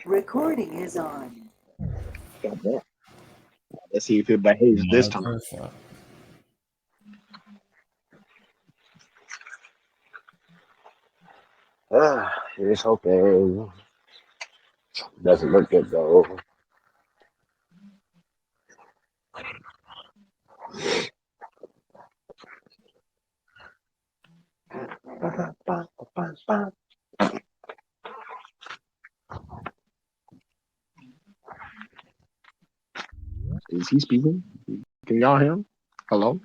Recording is on. Goddamn. Let's see if it behaves this time. Motherfucker. Here's hoping. Doesn't look good though. Is he speaking? Can y'all hear him? Hello?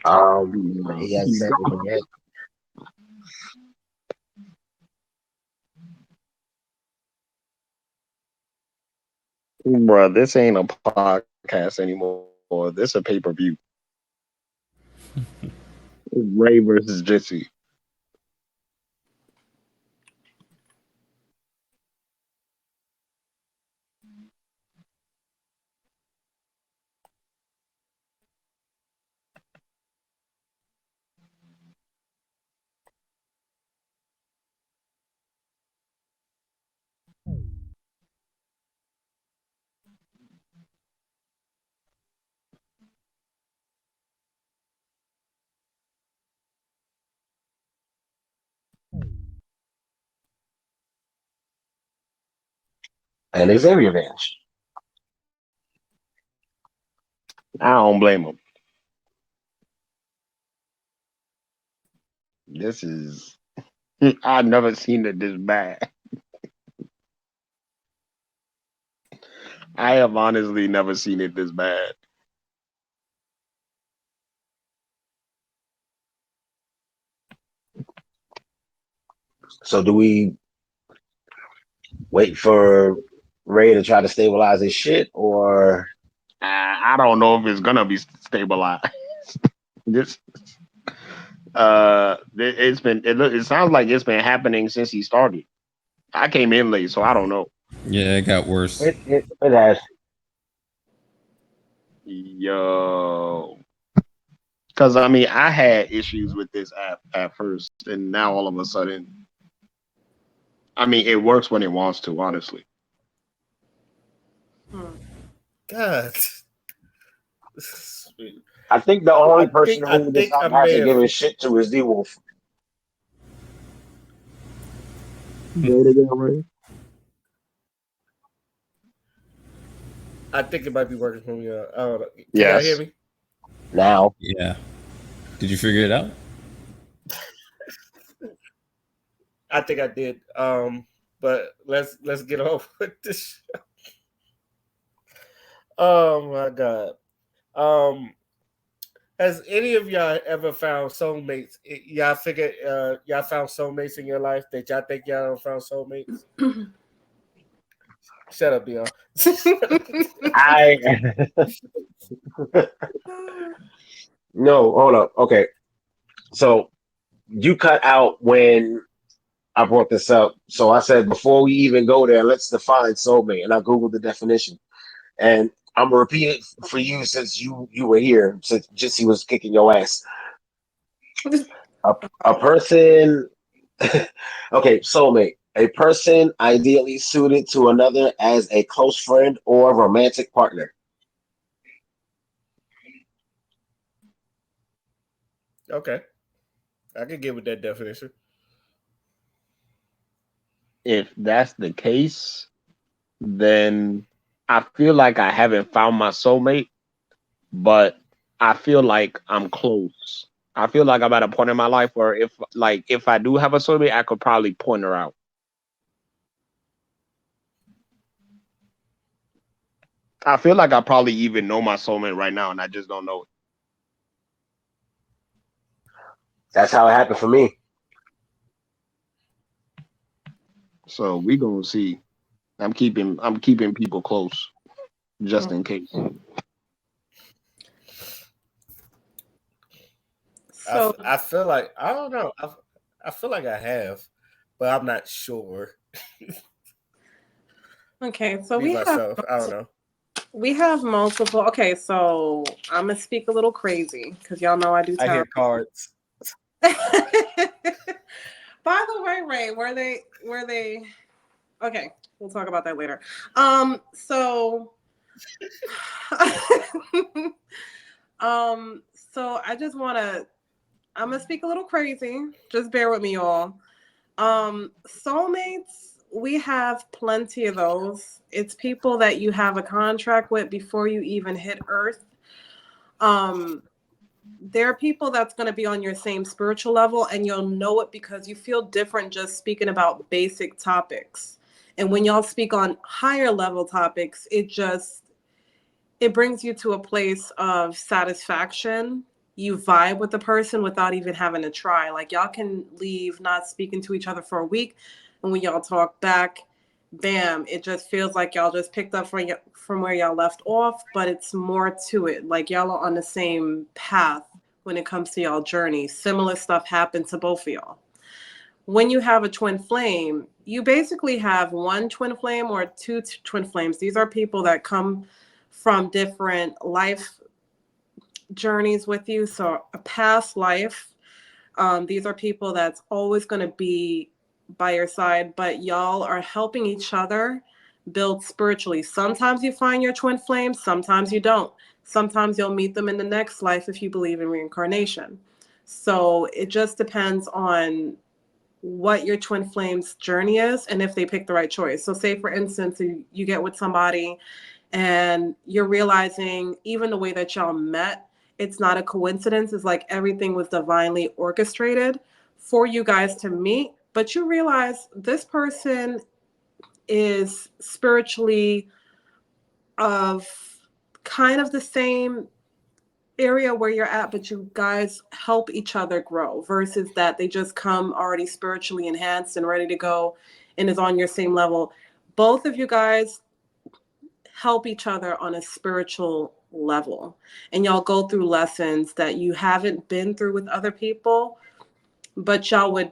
He hasn't said anything yet. Bruh, this ain't a podcast anymore. This a pay-per-view. Ray versus Jitsi. And Xavier vanished. I don't blame him. This is I've never seen it this bad. I have honestly never seen it this bad. So do we wait for Ray to try to stabilize his shit, or I don't know if it's gonna be stabilized. This it sounds like it's been happening since he started. I came in late, so I don't know. Yeah, it got worse. it has? Yo, because I mean, I had issues with this app at first, and now all of a sudden, I mean, it works when it wants to. Honestly, God. I think the only person I who this think I app may hasn't have. given shit to is D Wolf. say it again, Ray. I think it might be working for me. I don't know. Can y'all hear Yes. me? Now, Yeah. Did you figure it out? I think I did. But let's get on with this. Oh my god. Um, has any of y'all ever found soulmates? Y'all figure y'all found soulmates in your life that y'all think y'all don't found soulmates? Shut up, Dion. I no, hold up. Okay, so you cut out when I brought this up. So I said before we even go there, let's define soulmate, and I googled the definition. And I'm gonna repeat it for you since you were here, since Jitsi was kicking your ass. A person, okay, soulmate, a person ideally suited to another as a close friend or romantic partner. Okay, I can get with that definition. If that's the case, then I feel like I haven't found my soulmate, but I feel like I'm close. I feel like I'm at a point in my life where if I do have a soulmate, I could probably point her out. I feel like I probably even know my soulmate right now, and I just don't know it. That's how it happened for me. So we gonna see. I'm keeping people close just in case. So I feel like I don't know. I feel like I have, but I'm not sure. okay, so Me myself, I don't know. we have multiple. Okay, so I'm gonna speak a little crazy because y'all know I do I tarot. hear cards. By the way, Ray, were they? Okay, we'll talk about that later. So, so I just want to. I'm gonna speak a little crazy. Just bear with me, y'all. Soulmates, we have plenty of those. It's people that you have a contract with before you even hit Earth. Um, there are people that's going to be on your same spiritual level, and you'll know it because you feel different just speaking about basic topics. And when y'all speak on higher level topics, it brings you to a place of satisfaction. You vibe with the person without even having to try. Like y'all can leave not speaking to each other for a week, and when y'all talk back, bam, it just feels like y'all just picked up from where y'all left off, but it's more to it. Like y'all are on the same path when it comes to y'all journey. Similar stuff happened to both of y'all. When you have a twin flame, you basically have one twin flame or two twin flames. These are people that come from different life journeys with you. So a past life. These are people that's always going to be by your side, but y'all are helping each other build spiritually. Sometimes you find your twin flame, sometimes you don't. Sometimes you'll meet them in the next life if you believe in reincarnation. So it just depends on what your twin flame's journey is and if they pick the right choice. So say for instance, you get with somebody and you're realizing even the way that y'all met, it's not a coincidence. It's like everything was divinely orchestrated for you guys to meet, but you realize this person is spiritually of kind of the same area where you're at, but you guys help each other grow versus that they just come already spiritually enhanced and ready to go and is on your same level. Both of you guys help each other on a spiritual level, and y'all go through lessons that you haven't been through with other people, but y'all would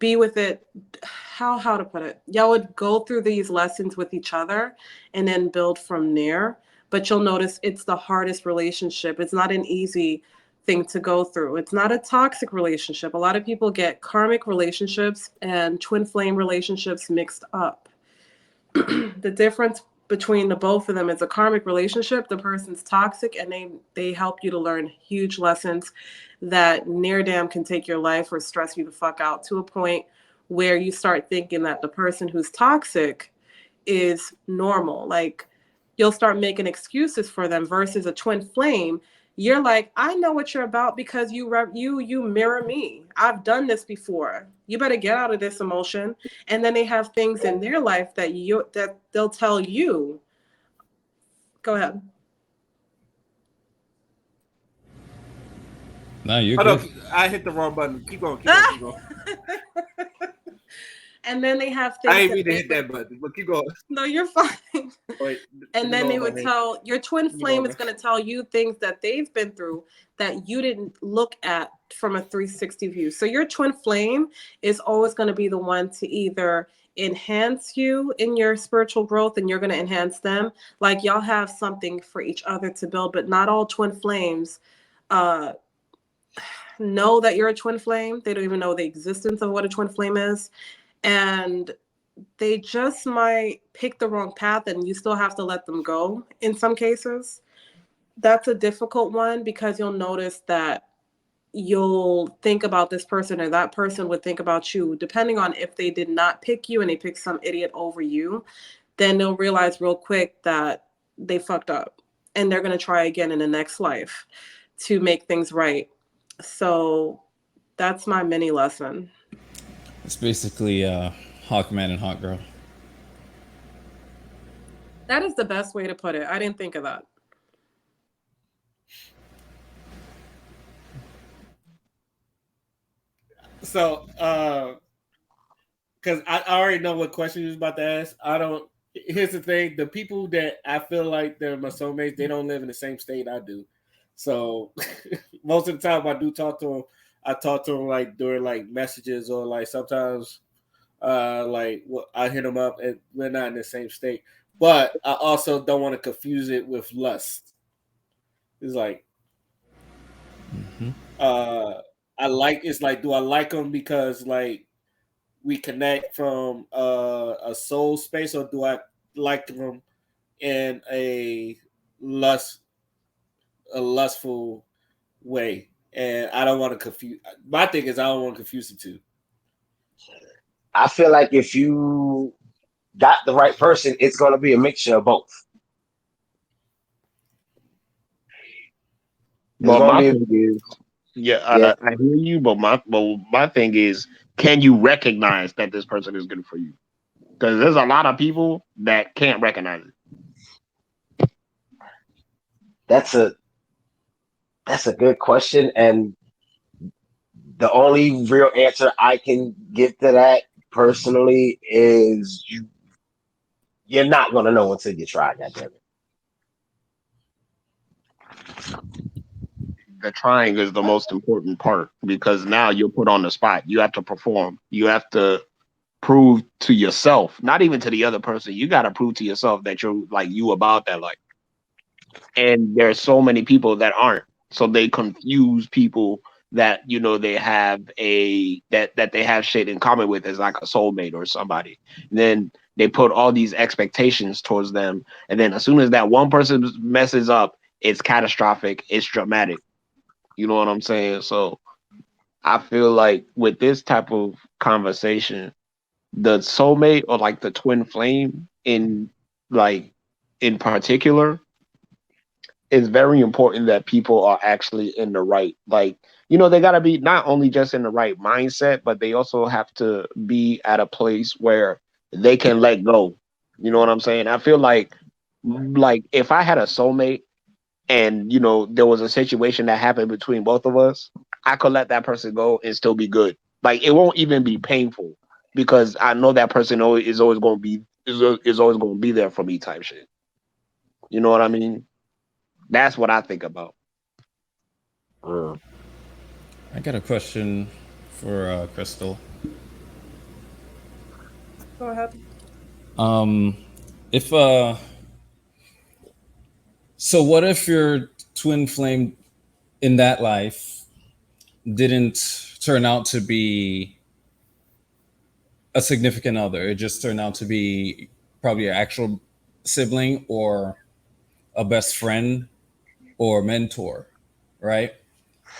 be with it. How to put it, y'all would go through these lessons with each other and then build from there. But you'll notice it's the hardest relationship. It's not an easy thing to go through. It's not a toxic relationship. A lot of people get karmic relationships and twin flame relationships mixed up. The difference between the both of them is a karmic relationship. The person's toxic and they help you to learn huge lessons that near damn can take your life or stress you the fuck out to a point where you start thinking that the person who's toxic is normal. Like you'll start making excuses for them versus a twin flame. You're like, I know what you're about because you mirror me. I've done this before. You better get out of this emotion. And then they have things in their life that they'll tell you. Go ahead. No, you're Oh, no, good. I hit the wrong button. Keep going. Keep going. Keep going. And then they have I things ain't that mean to they hit that button, but keep going. no, you're fine. Wait, And then they would tell your twin Keep flame going, is going to tell you things that they've been through that you didn't look at from a 360 view. So your twin flame is always going to be the one to either enhance you in your spiritual growth and you're going to enhance them. Like y'all have something for each other to build, but not all twin flames uh, know that you're a twin flame. They don't even know the existence of what a twin flame is. And they just might pick the wrong path and you still have to let them go in some cases. That's a difficult one because you'll notice that you'll think about this person or that person would think about you. Depending on if they did not pick you and they picked some idiot over you, then they'll realize real quick that they fucked up and they're going to try again in the next life to make things right. So that's my mini lesson. It's basically Hawkman and Hawkgirl. That is the best way to put it. I didn't think of that. So, because I already know what question you was about to ask. I don't. Here's the thing: the people that I feel like they're my soulmates, they don't live in the same state I do. So most of the time, I do talk to them. I talk to them like during like messages or like sometimes, like I hit them up and we're not in the same state. But I also don't want to confuse it with lust. It's like, I like. It's like, do I like them because like we connect from a soul space, or do I like them in lust a lustful way? And I don't want to confuse. My thing is I don't want to confuse the two. I feel like if you got the right person, it's going to be a mixture of both. It's But going my to thing be, is, yeah. I hear you, but my thing is, can you recognize that this person is good for you? Because there's a lot of people that can't recognize it. That's a good question, and the only real answer I can give to that personally is you're not going to know until you try. That. The trying is the most important part because now you're put on the spot. You have to perform. You have to prove to yourself, not even to the other person. You got to prove to yourself that you're like you about that life. And there's so many people that aren't. So they confuse people that they have that they have shit in common with as like a soulmate or somebody. And then they put all these expectations towards them, and then as soon as that one person messes up, it's catastrophic. It's dramatic. You know what I'm saying? So I feel like with this type of conversation, the soulmate or like the twin flame like in particular, it's very important that people are actually in the right, like, they got to be not only just in the right mindset, but they also have to be at a place where they can let go. You know what I'm saying? I feel like if I had a soulmate and there was a situation that happened between both of us, I could let that person go and still be good. Like, it won't even be painful because I know that person is always going to be is always going to be there for me type shit. You know what I mean? That's what I think about. Mm. I got a question for Crystal. Go ahead. Um, if so, what if your twin flame in that life didn't turn out to be a significant other? It just turned out to be probably an actual sibling or a best friend or mentor, right?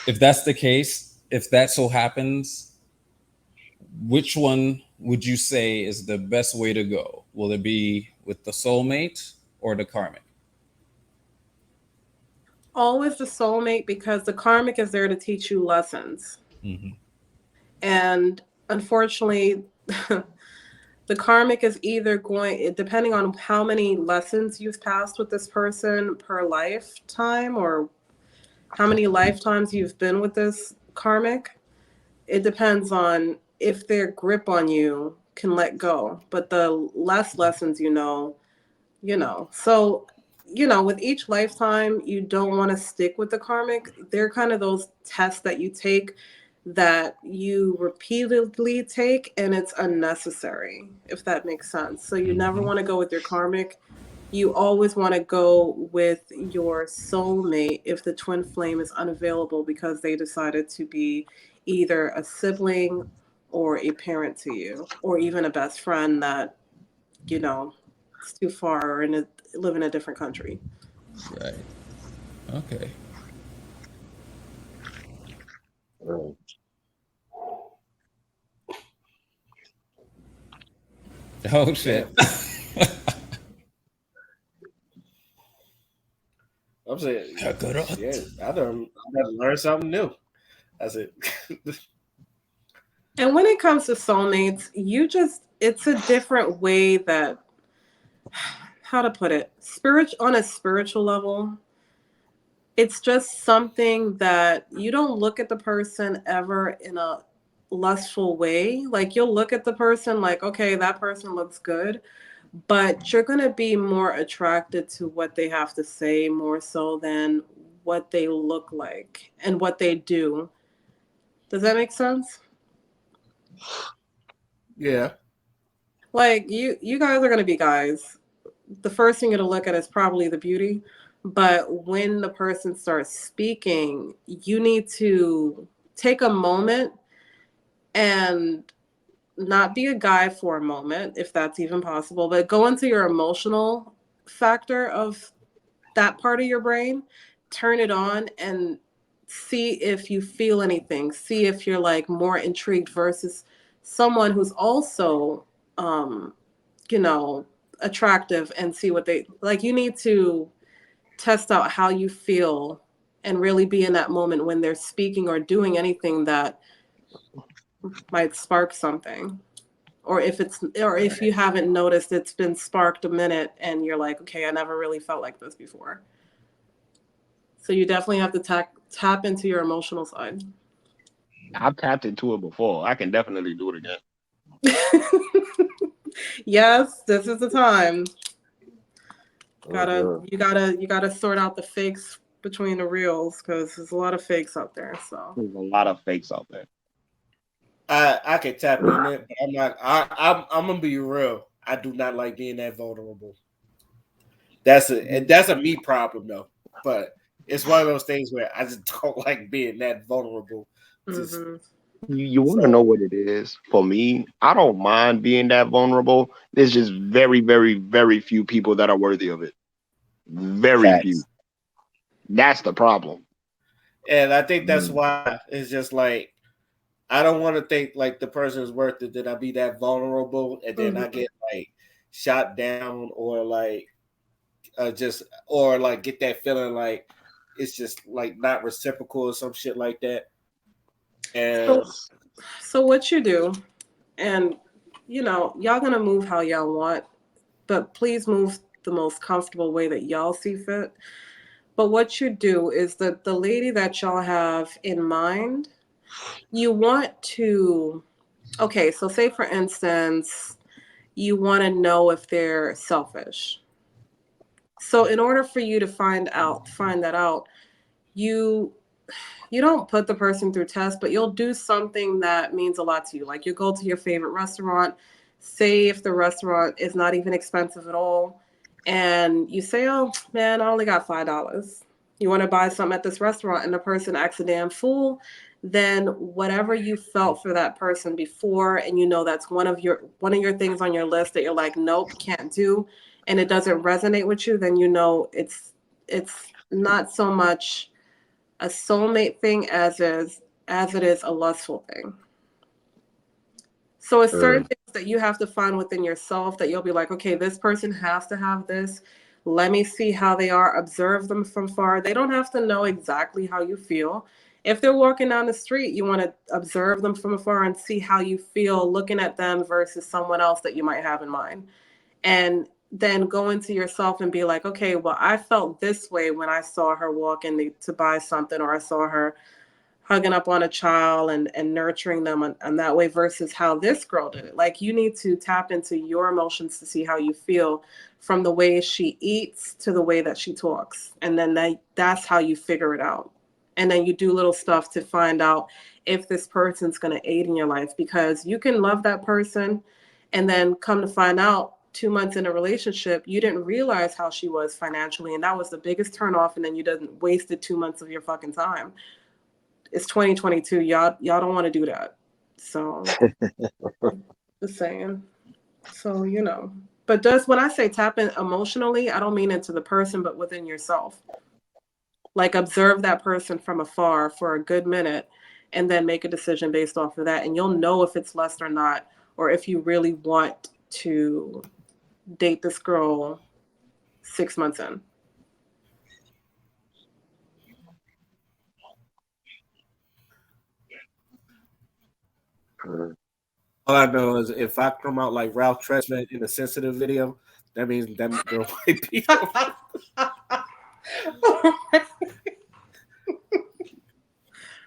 If that's the case, if that so happens, which one would you say is the best way to go? Will it be with the soulmate or the karmic? Always the soulmate, because the karmic is there to teach you lessons. Mm-hmm. And unfortunately, the karmic is either going, depending on how many lessons you've passed with this person per lifetime, or how many lifetimes you've been with this karmic, it depends on if their grip on you can let go. But the less lessons So, with each lifetime, you don't want to stick with the karmic. They're kind of those tests that you take that you repeatedly take, and it's unnecessary, if that makes sense. So you never Mm-hmm. want to go with your karmic. You always want to go with your soulmate if the twin flame is unavailable because they decided to be either a sibling or a parent to you, or even a best friend that, you know, it's too far, or live in a different country. Right. Okay. Mm. Oh Yeah, shit. I'm saying, Kakarot. shit. I done learned something new. That's it. And when it comes to soulmates, it's a different way that, how to put it, on a spiritual level, it's just something that you don't look at the person ever in a lustful way. Like, you'll look at the person like, okay, that person looks good, but you're going to be more attracted to what they have to say more so than what they look like and what they do. Does that make sense? Yeah. Like, you guys are going to be guys. The first thing you're going to look at is probably the beauty, but when the person starts speaking, you need to take a moment and not be a guy for a moment, if that's even possible, but go into your emotional factor of that part of your brain, turn it on, and see if you feel anything. See if you're like more intrigued versus someone who's also, um, you know, attractive, and see what they like. You need to test out how you feel and really be in that moment when they're speaking or doing anything that might spark something. Or if you haven't noticed it's been sparked a minute and you're like, okay, I never really felt like this before. So you definitely have to tap into your emotional side. I've tapped into it before. I can definitely do it again. Yes, this is the time. Mhm. You gotta sort out the fakes between the reals, because there's a lot of fakes out there. So There's a lot of fakes out there. I can tap in it, but I'm not. I'm gonna be real. I do not like being that vulnerable. That's a me problem though. But it's one of those things where I just don't like being that vulnerable. Just hmm You want to know so what it is? For me, I don't mind being that vulnerable. There's just very, very, very few people that are worthy of it. Very few. Facts. That's the problem. and I think that's Mm. why it's just like I don't want to think like the person is worth it. That I be that vulnerable and then I hmm get like shot down or like just or like get that feeling like it's just like not reciprocal or some shit like that. So And so what you do, and y'all gonna move how y'all want, but please move the most comfortable way that y'all see fit. But what you do is that the lady that y'all have in mind, you want to, okay, so say for instance, you want to know if they're selfish. So in order for you to find that out, you you don't put the person through tests, but you'll do something that means a lot to you. Like you go to your favorite restaurant, say if the restaurant is not even expensive at all, and you say, "Oh man, I only got $5." You want to buy something at this restaurant, and the person acts a damn fool. Then whatever you felt for that person before, and that's one of your things on your list that you're like, nope, can't do, and it doesn't resonate with you, then it's not so much a soulmate thing as it is a lustful thing. So it's certain Mm. things that you have to find within yourself that you'll be like, okay, this person has to have this. Let me see how they are. Observe them from far. They don't have to know exactly how you feel. If they're walking down the street, you want to observe them from afar and see how you feel looking at them versus someone else that you might have in mind. And then go into yourself and be like, okay, well, I felt this way when I saw her walk in to buy something, or I saw her hugging up on a child and nurturing them and that way versus how this girl did it. Like you need to tap into your emotions to see how you feel from the way she eats to the way that she talks. And then that's how you figure it out. And then you do little stuff to find out if this person's going to aid in your life, because you can love that person and then come to find out 2 months in a relationship, you didn't realize how she was financially. And that was the biggest turnoff. And then you didn't wasted 2 months of your fucking time. It's 2022. Y'all don't want to do that. So just saying. So But does when I say tap in emotionally, I don't mean into the person, but within yourself. Like observe that person from afar for a good minute and then make a decision based off of that. And you'll know if it's lust or not, or if you really want to date this girl 6 months in. Mm. all I know is if I come out like Ralph Tresvant in a sensitive video, that means that girl might be.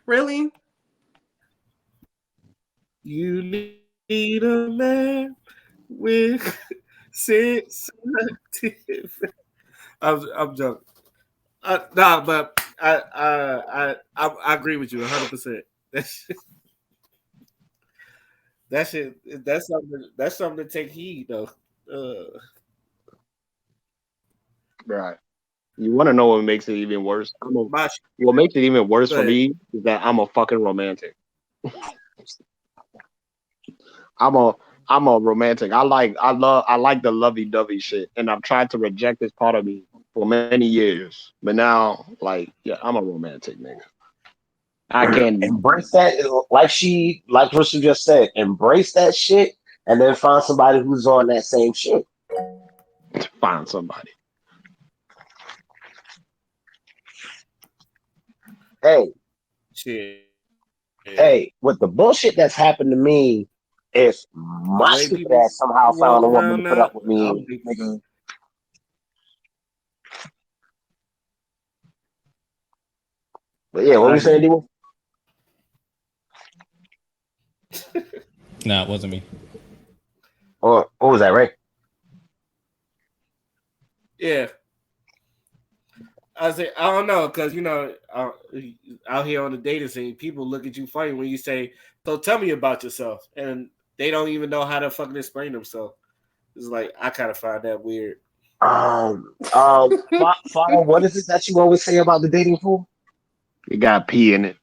Really? You need a man with sensitive. I'm joking. Nah, but I agree with you 100%. That shit that's something to take heed though. Uh, Right. You want to know what makes it even worse? my What makes it even worse for but me is that I'm a fucking romantic. I'm a romantic. I like the lovey dovey shit, and I've tried to reject this part of me for many years. But now, like, yeah, I'm a romantic nigga. I can Embrace that, like Crystal just said. Embrace that shit, and then find somebody who's on that same shit. find somebody. Hey, Shit. Yeah. hey, with the bullshit that's happened to me, if The my way stupid people ass somehow walk found a woman to around put now, up with I me, would be. nigga. But yeah, what were I you saying, agree. D? Nah, it wasn't me. Or what was that, right? Yeah, I say I don't know because out here on the dating scene, people look at you funny when you say, "So tell me about yourself," and they don't even know how to fucking explain themselves. It's like I kind of find that weird. Father, what is it that you always say about the dating pool? It got pee in it.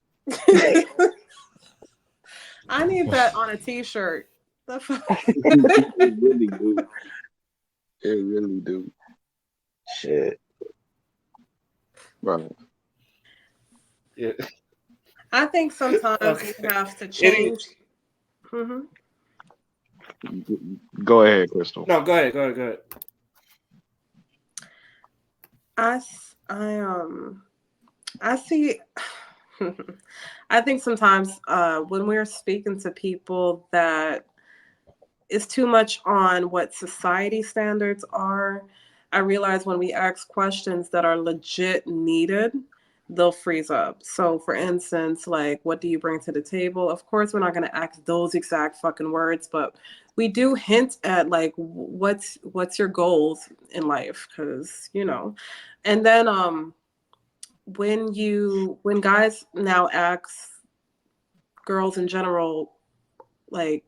I need that on a t-shirt. The fuck? It really do. It really do, Shit. bro. Yeah. I think sometimes Okay. we have to It is. change. Hmm. Go ahead, Crystal. No, go ahead. Go ahead. Go ahead. I, s- I see. I think sometimes when we're speaking to people that is too much on what society standards are, I realize when we ask questions that are legit needed, they'll freeze up. So, for instance, like, what do you bring to the table? Of course, we're not going to ask those exact fucking words, but we do hint at like, what's your goals in life? Because and then when guys now ask girls in general, like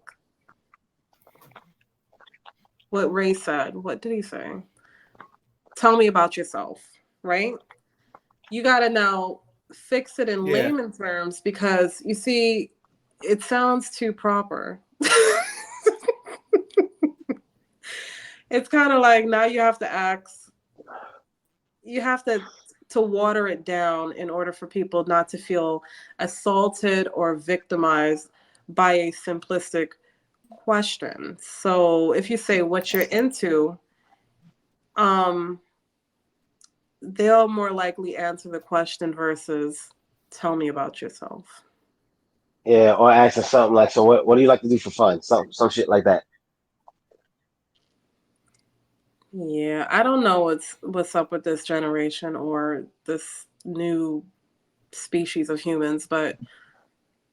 what Ray said, what did he say? Tell me about yourself, right? You got to now fix it in Yeah. layman terms because you see, it sounds too proper. It's kind of like now you have to water it down in order for people not to feel assaulted or victimized by a simplistic question. So if you say what you're into, um, they'll more likely answer the question versus tell me about yourself. Yeah, or asking something like, so what do you like to do for fun? Some shit like that. Yeah, I don't know what's up with this generation or this new species of humans, but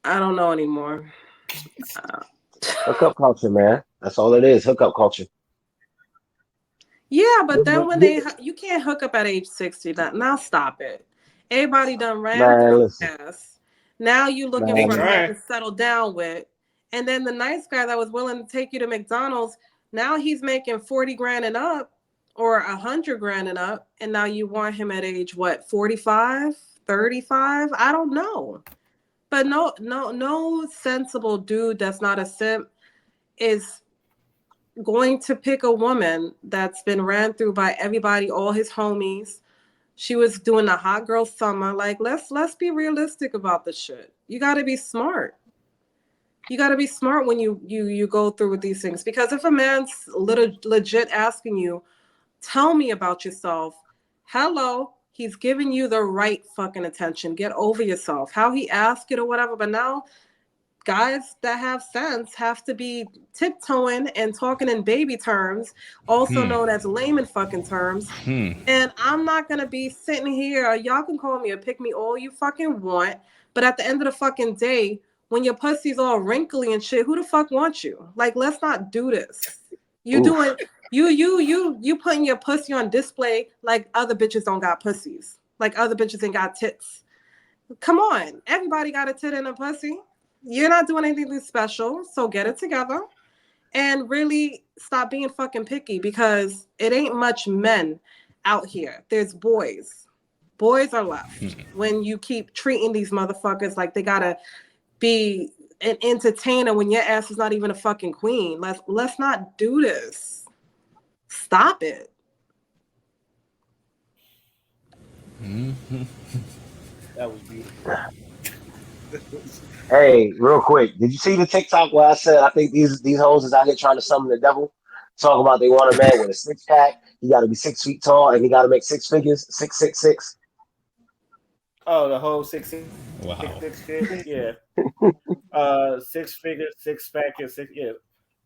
I don't know anymore. Uh, Hookup culture, man. That's all it is. Hookup culture. yeah, but then when you can't hook up at age 60. Now stop it. Everybody done ran Man, through listen. your ass. Now you looking They for a Man, man trying. to settle down with, and then the nice guy that was willing to take you to McDonald's, now he's making 40 grand and up, or 100 grand and up, and now you want him at age what, 45, 35? I don't know. But no sensible dude that's not a simp is going to pick a woman that's been ran through by everybody, all his homies. She was doing the hot girl summer. Like, let's be realistic about the shit. You got to be smart. You got to be smart when you go through with these things, because if a man's legit asking you, tell me about yourself, hello, he's giving you the right fucking attention. Get over yourself. How he asked it or whatever, but now guys that have sense have to be tiptoeing and talking in baby terms, also known as layman fucking terms. And I'm not gonna be sitting here. Y'all can call me a pick me all you fucking want, but at the end of the fucking day, when your pussy's all wrinkly and shit, who the fuck wants you? Like, let's not do this. You doing oof. you putting your pussy on display like other bitches don't got pussies, like other bitches ain't got tits. Come on, everybody got a tit and a pussy. You're not doing anything special, so get it together and really stop being fucking picky, because it ain't much men out here. There's boys. Boys are left when you keep treating these motherfuckers like they gotta be an entertainer when your ass is not even a fucking queen. Let's not do this. Stop it. That was beautiful. Hey, real quick, did you see the TikTok where I said I think these hoes is out here trying to summon the devil? Talk about they want a man with a six pack. He got to be 6 feet tall and he got to make six figures, 666. Oh, the whole Wow. six shit. Yeah. 6 figures, six pack, and six. Yeah,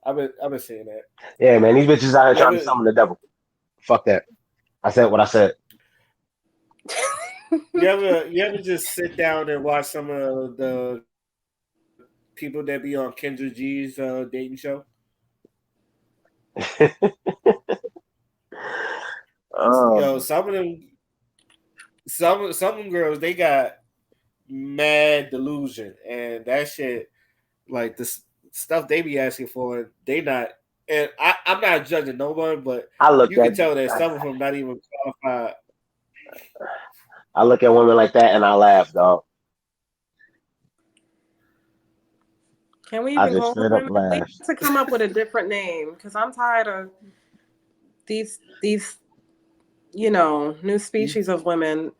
I've been saying that. Yeah, man, these bitches out here You trying to ever summon the devil. Fuck that. I said what I said. you ever just sit down and watch some of the people that be on Kendra G's dating show? Yo, Um, some of them girls, they got mad delusion, and that shit, like this stuff they be asking for, they not. And I'm not judging no one, but I look you can at tell that some of them not even qualified. I look at women like that and I laugh, dog. Can we I even just call them straight up women? We laugh. have to come up with a different name because I'm tired of these new species of women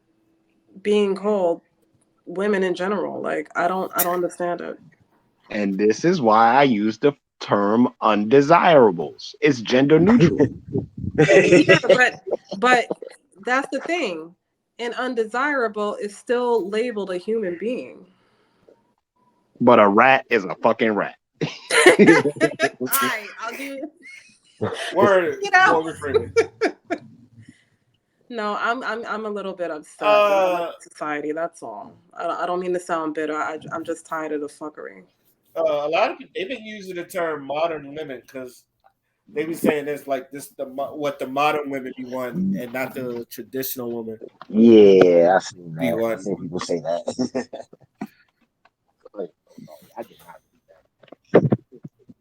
being called women in general. Like I don't understand it. And this is why I use the term undesirables. It's gender neutral. Yeah, but that's the thing. An undesirable is still labeled a human being. But a rat is a fucking rat. All right, I'll give you. Word, You know. Morgan Freeman. No, I'm a little bit upset with Uh, society. That's all. I don't mean to sound bitter. I'm just tired of the fuckery. a lot of people they've been using the term modern women because they be saying this like this what the modern women be wanting and not the traditional woman Yeah, I seen be that. I wanting. seen people say that. Like, no, I did not.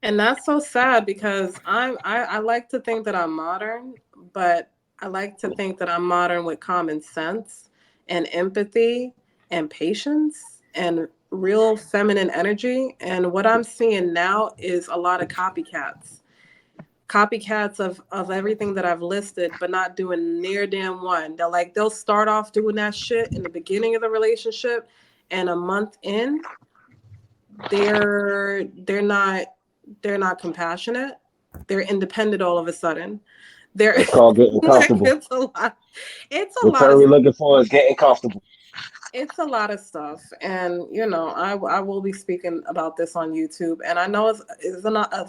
And that's so sad because I like to think that I'm modern, but I like to think that I'm modern with common sense and empathy and patience and real feminine energy. And what I'm seeing now is a lot of copycats. Copycats of everything that I've listed, but not doing near damn one. They'll start off doing that shit in the beginning of the relationship, and a month in, they're not compassionate. They're independent all of a sudden. They're It's called getting like comfortable. it's a The lot term of we're looking for is getting comfortable. it's a lot of stuff. And I will be speaking about this on YouTube. And I know it's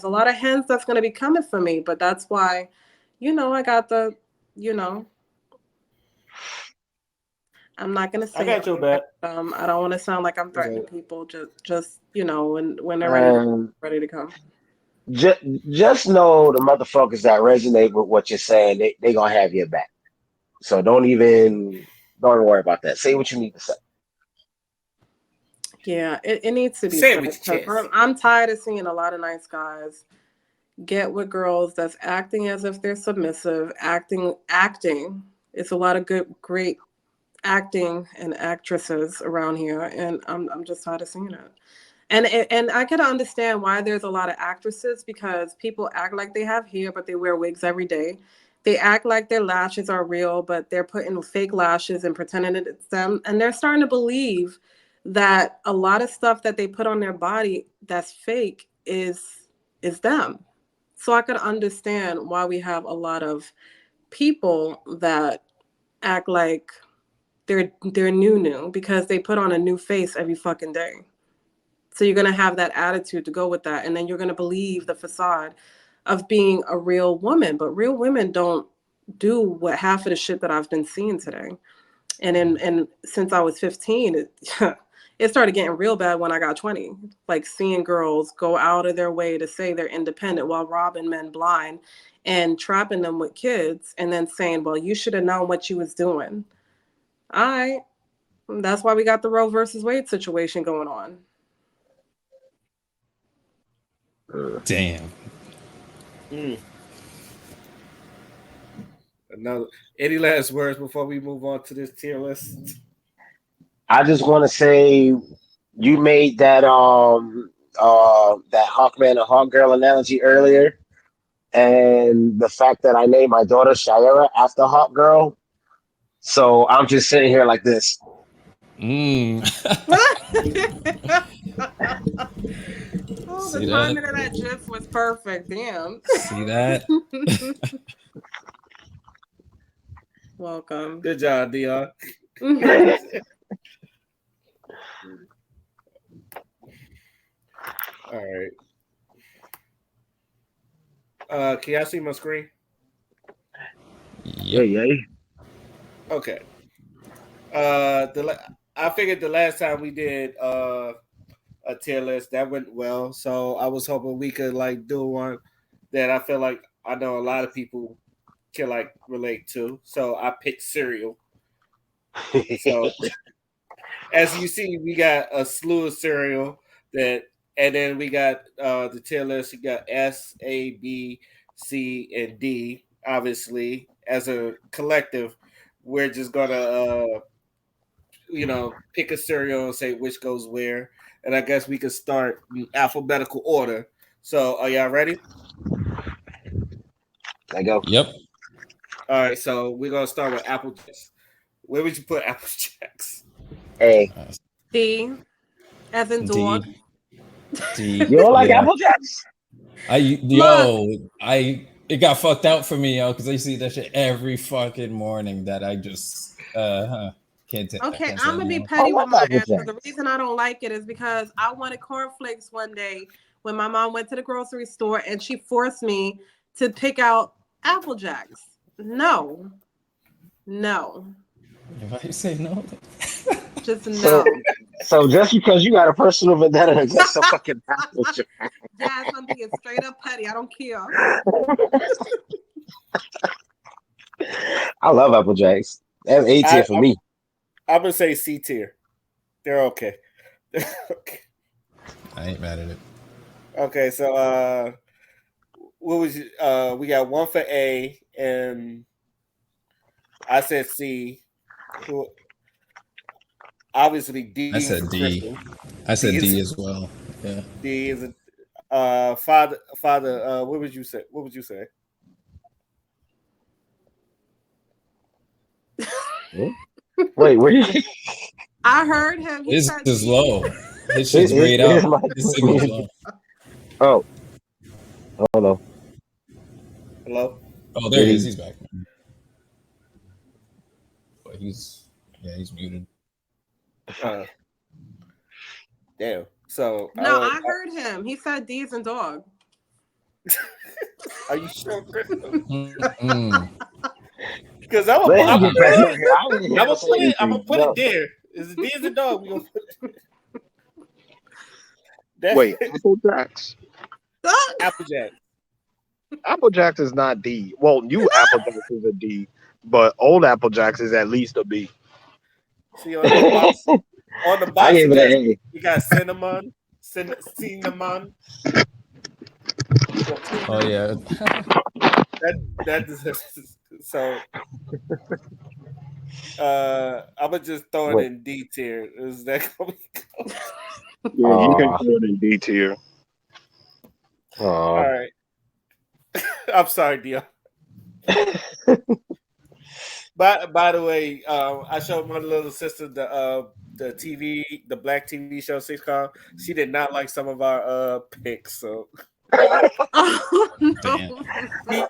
a lot of hens that's going to be coming for me, but that's why I got the you know I'm not going to I say got your anything. back. I don't want to sound like I'm threatening So, people. Just when they're Um, ready to come. just, just know the motherfuckers that resonate with what you're saying, they gonna have your back. So don't even worry about that. Say what you need to say. Yeah, it needs to be say it said with your because chest. I'm tired of seeing a lot of nice guys get with girls that's acting as if they're submissive, acting. It's a lot of great acting and actresses around here, and I'm just tired of seeing it. And I can understand why there's a lot of actresses because people act like they have hair, but they wear wigs every day. They act like their lashes are real, but they're putting fake lashes and pretending that it's them. And they're starting to believe that a lot of stuff that they put on their body that's fake is them. So I could understand why we have a lot of people that act like they're new because they put on a new face every fucking day. So you're going to have that attitude to go with that. And then you're going to believe the facade of being a real woman. But real women don't do what half of the shit that I've been seeing today. And since I was 15, it started getting real bad when I got 20. Like seeing girls go out of their way to say they're independent while robbing men blind and trapping them with kids and then saying, well, you should have known what you was doing. All right. That's why we got the Roe versus Wade situation going on. Damn. Mm. Another. Any last words before we move on to this tier list? I just want to say you made that that Hawkman and Hawkgirl analogy earlier, and the fact that I named my daughter Shayera after Hawkgirl. So I'm just sitting here like this. Oh, See the that? timing of that gif was perfect. Damn. See that? Welcome. Good job, Dion. All right. Can y'all see my screen? Yep. Yeah. Okay. I figured the last time we did a tier list that went well, so I was hoping we could like do one that I feel like I know a lot of people can like relate to. So I picked cereal. So as you see, we got a slew of cereal and then we got the tier list. You got S, A, B, C, and D. Obviously, as a collective, we're just gonna pick a cereal and say which goes where. And I guess we could start in alphabetical order. So are y'all ready? I go. Yep. All right, so we're gonna start with Apple Jacks. Where would you put Apple Jacks? A. D, as in dog. D. You don't like Yeah. Apple Jacks? It got fucked out for me, yo, because I see that shit every fucking morning that I just can't take. Okay, can't I'm gonna be anymore. petty I with my love Apple answer. The Jacks. reason I don't like it is because I wanted cornflakes one day when my mom went to the grocery store and she forced me to pick out Apple Jacks. No. Why you say no? Just no. So just because you got a personal vendetta against some fucking Apple Jacks. Yes, I'm being straight up petty. I don't care. I love Apple Jacks. That's A tier for me. I'm gonna say C tier. They're okay. Okay. I ain't mad at it. Okay, so what was we got one for A and I said C. Obviously D. I said D. Crystal. I said D is, as well. Yeah. D is a father. What would you say? What would you say? Wait, where you? I heard him. He His said is D. low. His shit's grayed It is out. my- His signal's low. Oh, hello. Hello. Oh, there he Did is. he- He's back. But he's muted. Damn. So No, I heard him. He said D's and dog. Are you sure, Crystal? Mm-mm. Because I'm Let him gonna get put back it. on here. I didn't hear him say I'm anything. gonna put No. it there. Is it D as a dog? We gonna put it. That's Wait, Apple Jacks. Applejack. Apple Jacks is not D. Well, new Apple Jacks is a D, but old Apple Jacks is at least a B. See on the box. On the I box, gave it an A. you got cinnamon. Cinnamon. Oh yeah. That is so. I'm gonna just throw it Wait. in D tier. Is that gonna be? Yeah, you can put it in D tier. All right. I'm sorry, Dion. By the way, I showed my little sister the black TV show sitcom. She did not like some of our picks. So Oh, no. Damn.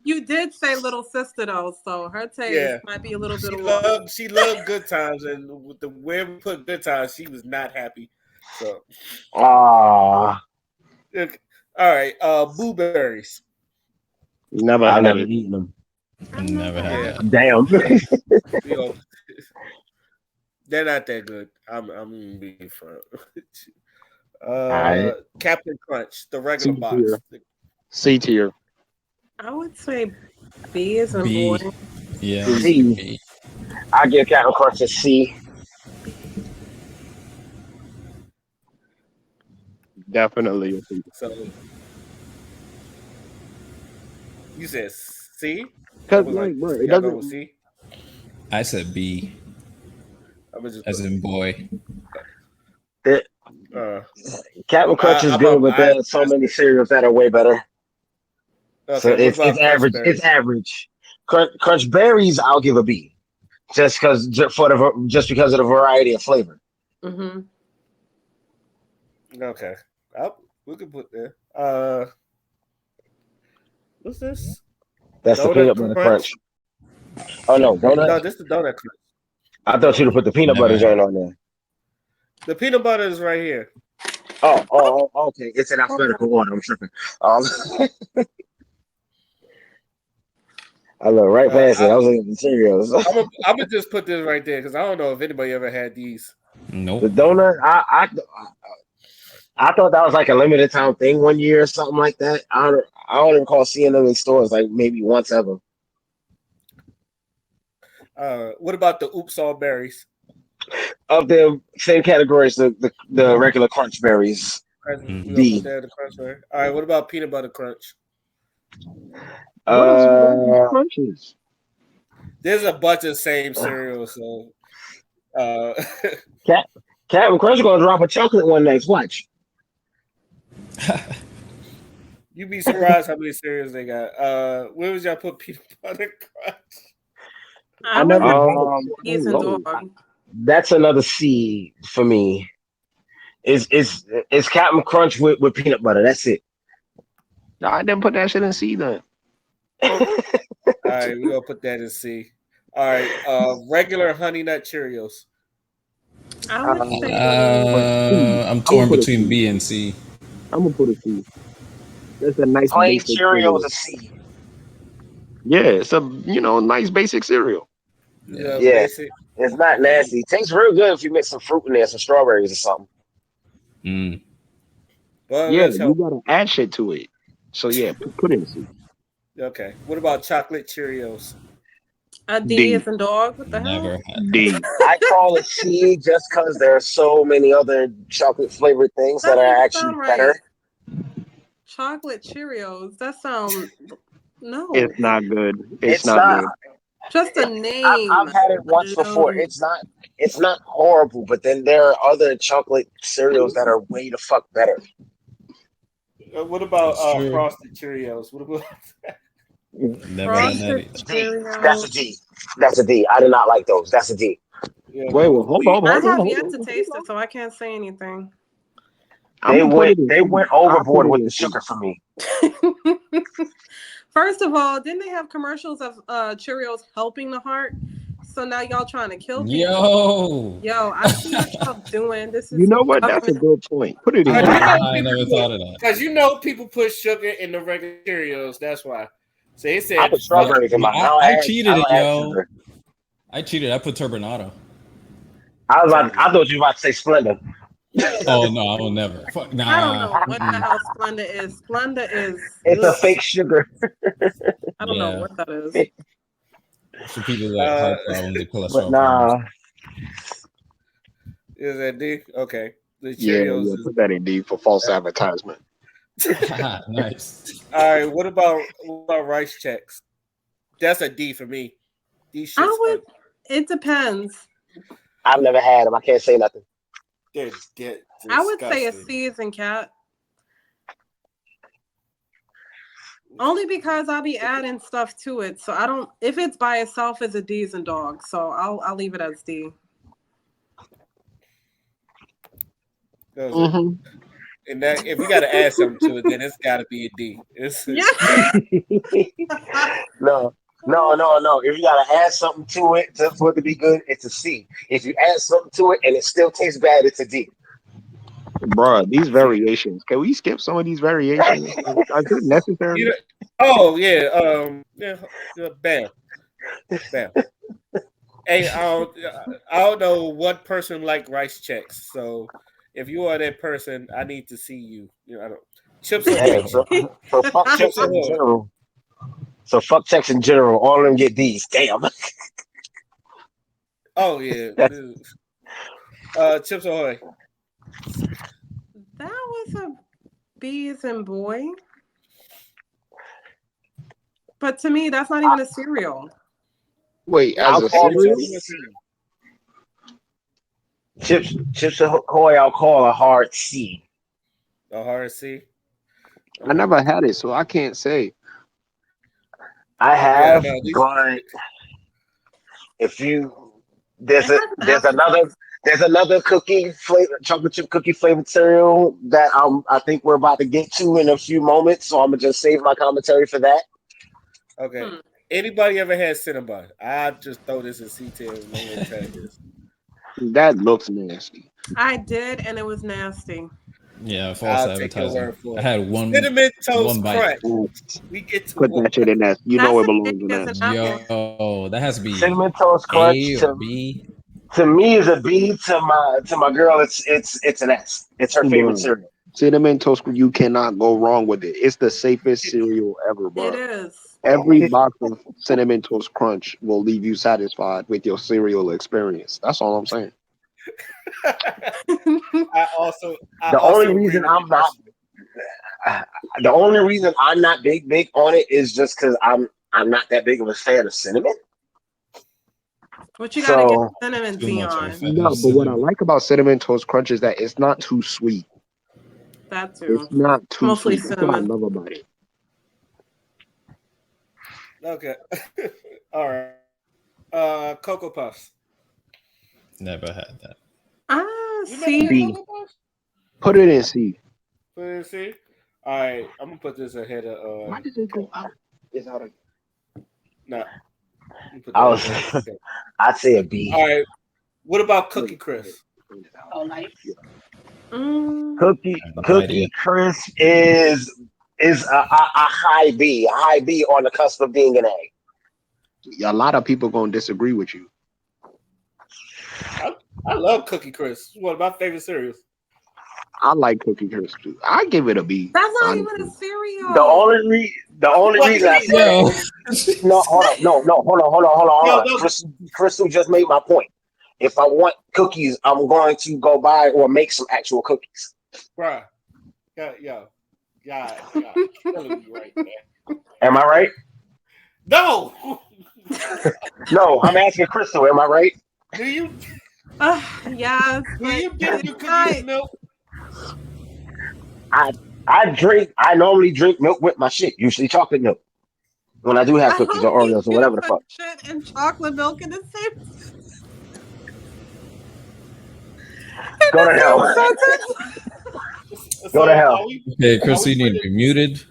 You did say little sister though, so her taste might be a little bit she loved Good Times, and with the where we put Good Times, she was not happy. So, Ah, all right, blueberries. Never I've had never it. eaten them. I never had that. Damn. You know, they're not that good. I'm being frank. Alright. Captain Crunch, the regular C box. tier. C tier. I would say B is in B. boy. Yeah. C. B. I give Captain Crunch a C. Definitely a C. So you said C? Because Like, bro, it y'all going with doesn't. C? I said B. I'm just As in boy. Captain Crunch is good, but there's so many cereals that are way better. Okay, So it's average. Berries? It's average. Crunch berries, I'll give a B, just because because of the variety of flavor. Mm-hmm. Okay, we can put there. What's this? That's the Donut peanut butter crunch. Oh no, donut. No, this is the donut crunch. I thought you'd have put the peanut butter joint on there. The peanut butter is right here. Oh, okay. It's in alphabetical order. I'm tripping. I look right past it. I was looking at the cereals. I'm gonna just put this right there because I don't know if anybody ever had these. Nope. The donut, I thought that was like a limited time thing one year or something like that. I don't recall seeing them in stores like maybe once ever. What about the Oops All Berries? Of the same categories, the regular crunch berries. D. The crunch berry. All right. What about peanut butter crunch? What is crunches? There's a bunch of same cereals. So, Captain Crunch gonna drop a chocolate one next. Watch. You'd be surprised how many cereals they got. Where would y'all put peanut butter crunch? I never C's and dog. That's another C for me. It's Captain Crunch with peanut butter. That's it. No, I didn't put that shit in C then. All right, we're gonna put that in C. All right, regular Honey Nut Cheerios. I would say I'm torn between B and C. I'm gonna put a C. That's a nice plain basic cereal is a C. Yeah, it's a nice basic cereal. Yeah, basic. It's not nasty. It tastes real good if you mix some fruit in there, some strawberries or something. Mm. Well, yeah, you gotta add shit to it. So yeah, put it in C. Okay. What about chocolate Cheerios? A D is in dog. What the hell? D. I call it C just because there are so many other chocolate flavored things that are actually better. Chocolate Cheerios. That sounds no. It's not good. It's not good. Just a name. I've had it once before. It's not horrible, but then there are other chocolate cereals that are way the fuck better. What about Frosted Cheerios? What about that? Never had any. That's a D. That's a D. I did not like those. That's a D. Yeah, wait, hold on. I have yet to taste it, so I can't say anything. They went overboard with the sugar for me. First of all, didn't they have commercials of Cheerios helping the heart? So now y'all trying to kill people. Yo, I see what y'all doing. This is what? That's a good point. Put it in. I never thought of that. Because people put sugar in the regular Cheerios. That's why. So he said I put strawberries in mine. I cheated it, yo. I cheated. I put turbinado. I thought you were about to say Splenda. Oh no, I will never. Fuck, nah. I don't know what the hell Splenda is. Splenda is. It's a fake sugar. I don't know what that is. For people that have heart problems, the cholesterol. Nah. Is that D? Okay. The Cheerios. Yeah, put that in D for false advertisement. Nice. All right. What about Rice Checks? That's a D for me. These shits. It depends. I've never had them. I can't say nothing. I would say a seasoned cat. Only because I'll be adding stuff to it. So I don't. If it's by itself, it's a D's and dog. So I'll leave it as D. Mm-hmm. And that if we got to add something to it, then it's got to be a D. No. If you got to add something to it for it to be good, it's a C. If you add something to it and it still tastes bad, it's a D. Bruh, these variations. Can we skip some of these variations? Are they necessary? Bam. Hey, I don't know what person like Rice Checks. So if you are that person, I need to see you. I don't. Chips Ahoy. So fuck checks in general. So fuck checks in general. All of them get D's. Damn. Oh yeah. Chips Ahoy. That was a B's and boy. But to me, that's not even a cereal. Wait, as a cereal? Chips Ahoy, I'll call a hard C. The hard C. I never had it, so I can't say. I Yeah, have, no, these. but if you It has an aftertaste. there's another cookie flavor chocolate chip cookie flavored cereal that I think we're about to get to in a few moments. So I'm gonna just save my commentary for that. Okay. Hmm. Anybody ever had Cinnabon? I just throw this in C10 and let me tell you this. That looks nasty. I did, and it was nasty. Yeah, false I'll take your advertising. word for I it. had Cinnamon one Toast bite. Crunch. Yes. We get to Put one. that shit in that. You know That's it as belongs big in as that. an apple. Yo, that has to be Cinnamon toast crunch A or B. to me is a B. To my girl, it's an S. It's her favorite Bro, cereal. cinnamon toast, you cannot go wrong with it. It's the safest cereal ever, It bro. is. Every box of cinnamon toast crunch will leave you satisfied with your cereal experience. That's all I'm saying. I also The only agree reason with I'm you, not Russell. the only reason I'm not big on it is just because I'm not that big of a fan of cinnamon. What you got to get So cinnamon Too tea much of a on? fan No, of but what I cinnamon. like about cinnamon toast crunch is that it's not too sweet. That It's too. not too Mostly sweet. That's what I cinnamon. love about it. Okay. All right. Cocoa Puffs. Never had that. You never See, had B. Cocoa Puffs? Put it in C. Let's see. All right. I'm gonna put this ahead of Why did it go out? It's out of. nah. I'm gonna put I that was ahead of okay. I'd say a B. All right. What about Wait, Cookie Crisp? wait, wait. Yeah. mm, I have no idea. Cookie Crisp is a high B, on the cusp of being an A. A lot of people gonna disagree with you. I love Cookie Crisp. It's one of my favorite cereals. I like Cookie Crisp too. I give it a B. that's not even a Honestly, cereal. The only What reason I is say that Yo. is no, hold on, no, hold no, on. no, Crystal just made my point. If I want cookies, I'm going to go buy or make some actual cookies. bruh. Y'all killing me right now. Am I right? No. No, I'm asking Crystal. Am I right? Do you Yes, do but you dip it's your cookies not. in milk? I I normally drink milk with my shit, usually chocolate milk. When I do have I cookies don't or need Oreos or you to whatever the put fuck. shit and chocolate milk in the same Go to hell. sentence. Go to So hell. Okay, are Chris, we you need to putting be muted.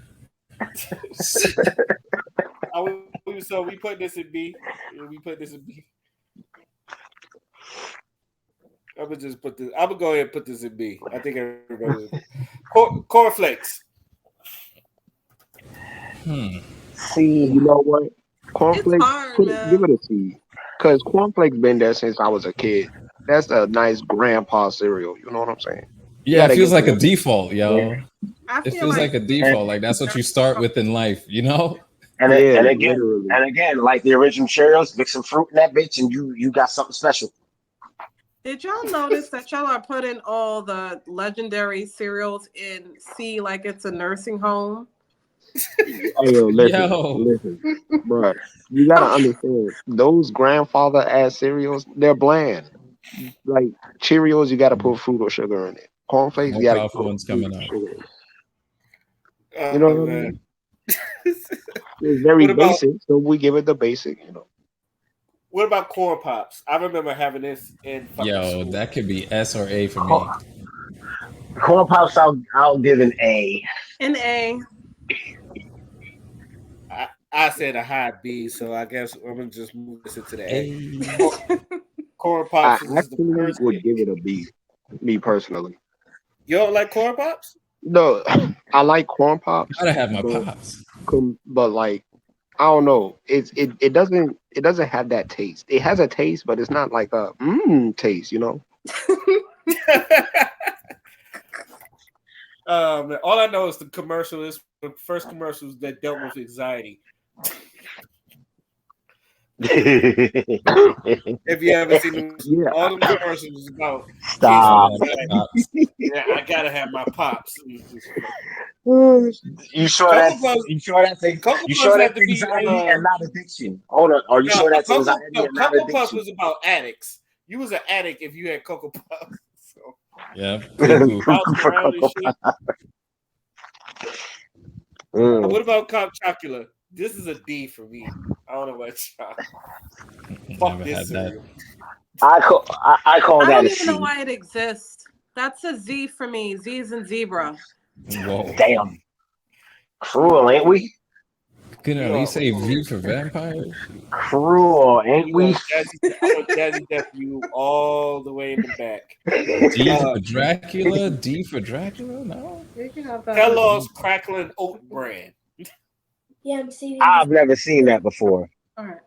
so we put this in B? We put this in B. I'm gonna just put this. I'm gonna go ahead and put this in B. I think everybody. Cornflakes. Hmm. See, you know what? It's Cornflakes, hard, give man. it a C. Cause cornflakes been there since I was a kid. That's a nice grandpa cereal. You know what I'm saying? You Yeah, it gotta feels give like a that. default, yeah. yo. I It feel feels like like a And, default. Like that's what you start with in life, you know? Yeah, literally. and again, like the original Cheerios, mix some fruit in that bitch, and you got something special. did y'all notice that y'all are putting all the legendary cereals in C like it's a nursing home? Hey, yo, Yo. listen, bro. You gotta understand those grandfather ass cereals. They're bland. Like Cheerios, you gotta put fruit or sugar in it. Cornflakes, you More gotta powerful put ones fruit coming or up. sugar in it. You know Oh what I man. mean? It's very what about basic, so we give it the basic. You know. what about corn pops? I remember having this in fucking Yo, school. that could be S or A for me. Corn, corn pops, I'll give an A. An A. I said a high B, so I guess I'm gonna just move this into the A. A. Cor- Corn I pops is the actually first would thing. give it a B. Me personally. You don't like corn pops? No, I like corn pops, Gotta have my but pops. like I don't know. It doesn't have that taste. It has a taste, but it's not like a taste. You know. Man, all I know is the commercial is the first commercials that dealt with anxiety. If you ever seen them, Yeah. all them commercials was about kids with Stop. Gotta have my anxiety. pops. Yeah, I gotta have my pops. It was just You sure Cocoa Puffs. Cocoa you Puffs sure had that's to be anxiety and not addiction? Hold on. Are you sure that's anxiety and not Cocoa Puffs addiction? was about addicts. You was an addict if you had Cocoa Puffs. So Yeah. Cuckoo. bouncing For around and Cocoa shit. What about Cop Chocula? This is a D for me. I don't know about y'all. Fuck Never this had that. cereal. I call I that don't a even know C. why it exists. That's a Z for me. Z's and zebra. Whoa. Damn. Cruel, ain't we? Good at least say You V for vampires. Cruel, ain't we? I'm a Jazzy Jeff you all the way in the back. D for Dracula. D for Dracula. No. You can have that. Kellogg's Crackling Oat Bran. Yeah, I'm seeing. I've never seen that before. All right.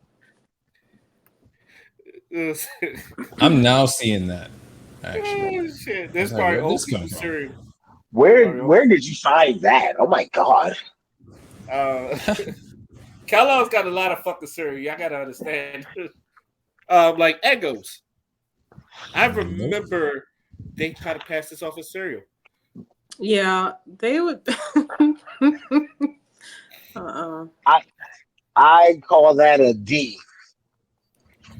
I'm now seeing that. Actually, Oh, shit. This I was like, probably where'd old this come people from? cereal. Where did you find that? Oh my god. Kellogg's got a lot of fucking cereal. Y'all gotta understand. Like Eggos. I remember they try to pass this off as cereal. Yeah, they would. I call that a D.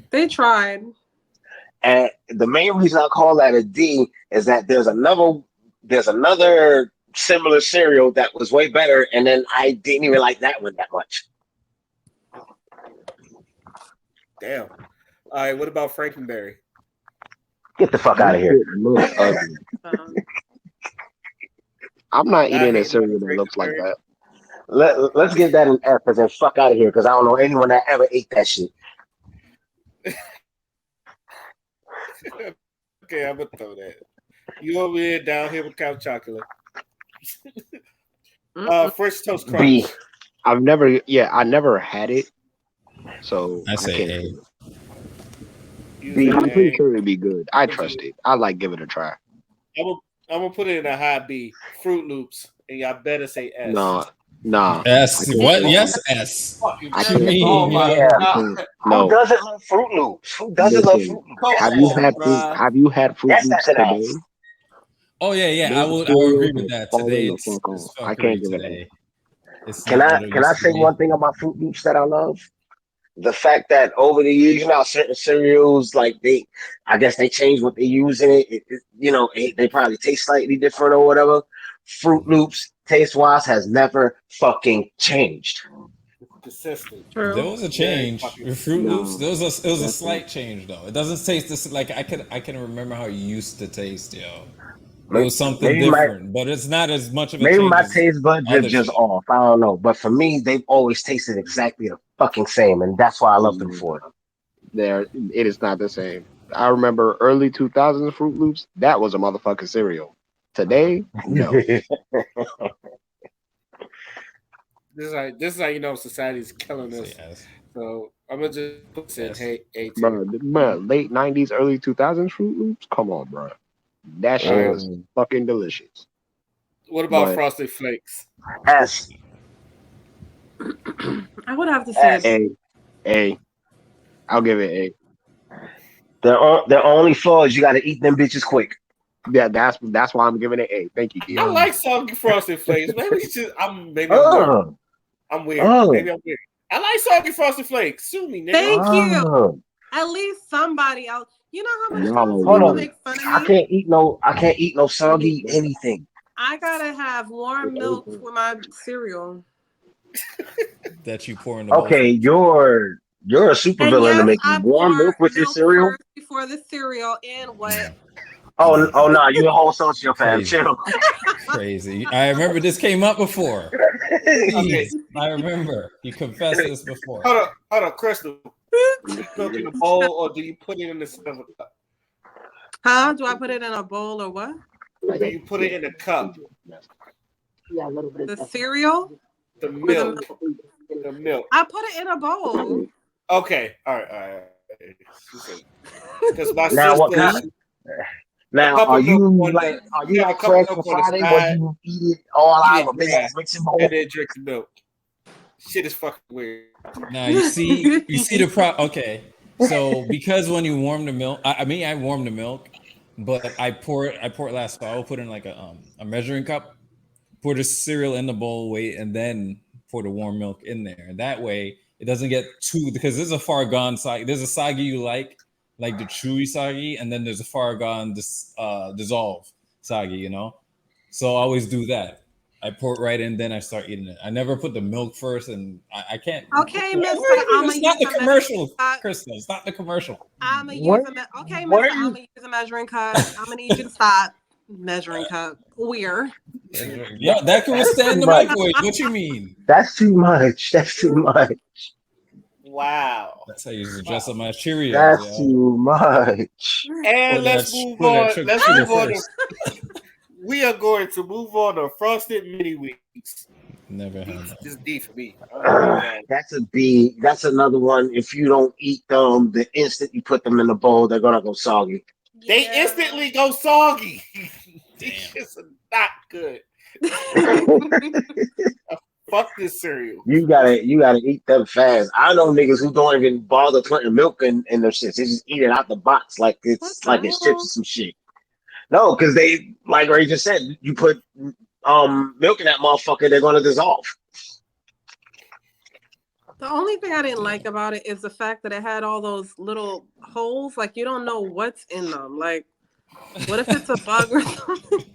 They tried. And the main reason I call that a D is that there's another similar cereal that was way better, and then I didn't even like that one that much. Damn. All right, what about Frankenberry? Get the fuck out of here. Looks ugly. I'm not eating a cereal that looks like that. Let's give that an F and then fuck out of here because I don't know anyone that ever ate that shit. Okay, I'm gonna throw that. You over here down here with Count Chocolate. French Toast Crunch. B. I never had it, so I say can't A. say it. B. I'm pretty sure it'd be good. I trust it. I like give it a try. I'm gonna put it in a high B. Fruit Loops, and y'all better say S. Nah. S. What? Yes, S. Fuck you. I can't. Oh my god. Who doesn't love Fruit Loops? Who doesn't love Fruit Loops? Have you had Fruit Yes, Loops that's an today? S. Oh yeah. I That will cereal agree with has that. fallen Today the it's fuck off. I fuckery can't give it today. It's Can not I what it can I used to say be. one thing about Fruit Loops that I love? The fact that over the years, certain cereals I guess they change what they use in it. They probably taste slightly different or whatever. Fruit Loops, taste wise, has never fucking changed. Consistent. True. There was a change. Fruit Loops. It was a slight change though. It doesn't taste this like I can remember how it used to taste, yo. It was something different, but it's not as much of a Maybe change my as taste buds are other just shit. off. I don't know. But for me, they've always tasted exactly the fucking same. And that's why I love them for it. It is not the same. I remember early 2000s Fruit Loops. That was a motherfucking cereal. Today, no. This is how society's killing us. Yes. So I'm gonna just put it hey, A Bro, late 90s, early 2000s Fruit Loops? Come on, bro. That shit was fucking delicious. What about Frosted Flakes? S. I would have to say A. I'll give it A. The only flaw is you got to eat them bitches quick. Yeah, that's why I'm giving it A. Thank you, Dion. I like soggy Frosted Flakes. I'm weird. I'm weird. Maybe I'm weird. I like soggy Frosted Flakes. Sue me, nigga. Thank you. At least somebody else. You know how much times people make fun of me? I can't eat no soggy anything. I gotta have warm milk with my cereal. That you pour in the bowl. Okay, you're a supervillain to make warm milk with your cereal before the cereal and what? Oh no, you a whole sociopath. Chill. Crazy. I remember this came up before. Jeez, I remember you confessed this before. Hold on, Crystal. Do you cook in a bowl or do you put it in the silver cup? Huh? Do I put it in a bowl or what? Do you put it in a cup? The cereal? The milk. The milk. I put it in a bowl. Okay. All right. Because my sister. Now, are you like Fred for Friday? Where you eat it all out of a big ass mixing bowl and then drink the milk? Shit is fucking weird. Now you see the Okay, so because when you warm the milk, I warm the milk, but I pour it last. So I will put in like a measuring cup, pour the cereal in the bowl, wait, and then pour the warm milk in there. And that way, it doesn't get too because there's a far gone soggy. There's a soggy you like, like the chewy soggy, and then there's a far gone dissolve soggy, you know. So I always do that. I pour it right in, then I start eating it. I never put the milk first, and I can't. Okay, Mister, I'ma It's not use the a commercial, measuring cup. Crystal. It's not the commercial. I'ma What? use okay, What Mister, are you? I'ma use a measuring cup. I'm gonna need you to stop. Measuring cup. Weird. Yeah, that can That's withstand too the much. microwave. What you mean? That's too much. That's too much. Wow. That's how you used to dress up my Cheerios, That's yo. too much. And Pour let's that, move pour that on. chug Let's sugar move on. first. We are going to move on to frosted mini wheats. Never had that. This is D for me. I don't know that. That's a B. That's another one. If you don't eat them, the instant you put them in the bowl, they're gonna go soggy. They Yeah. instantly go soggy. These Damn. shits are not good. Fuck this cereal. You gotta eat them fast. I know niggas who don't even bother putting milk in their shits. They just eat it out the box like What it's the like it's chips hell? or some shit. No, because they like Ray just said, you put milk in that motherfucker, they're gonna dissolve. The only thing I didn't like about it is the fact that it had all those little holes. Like you don't know what's in them. Like, what if it's a bug or something?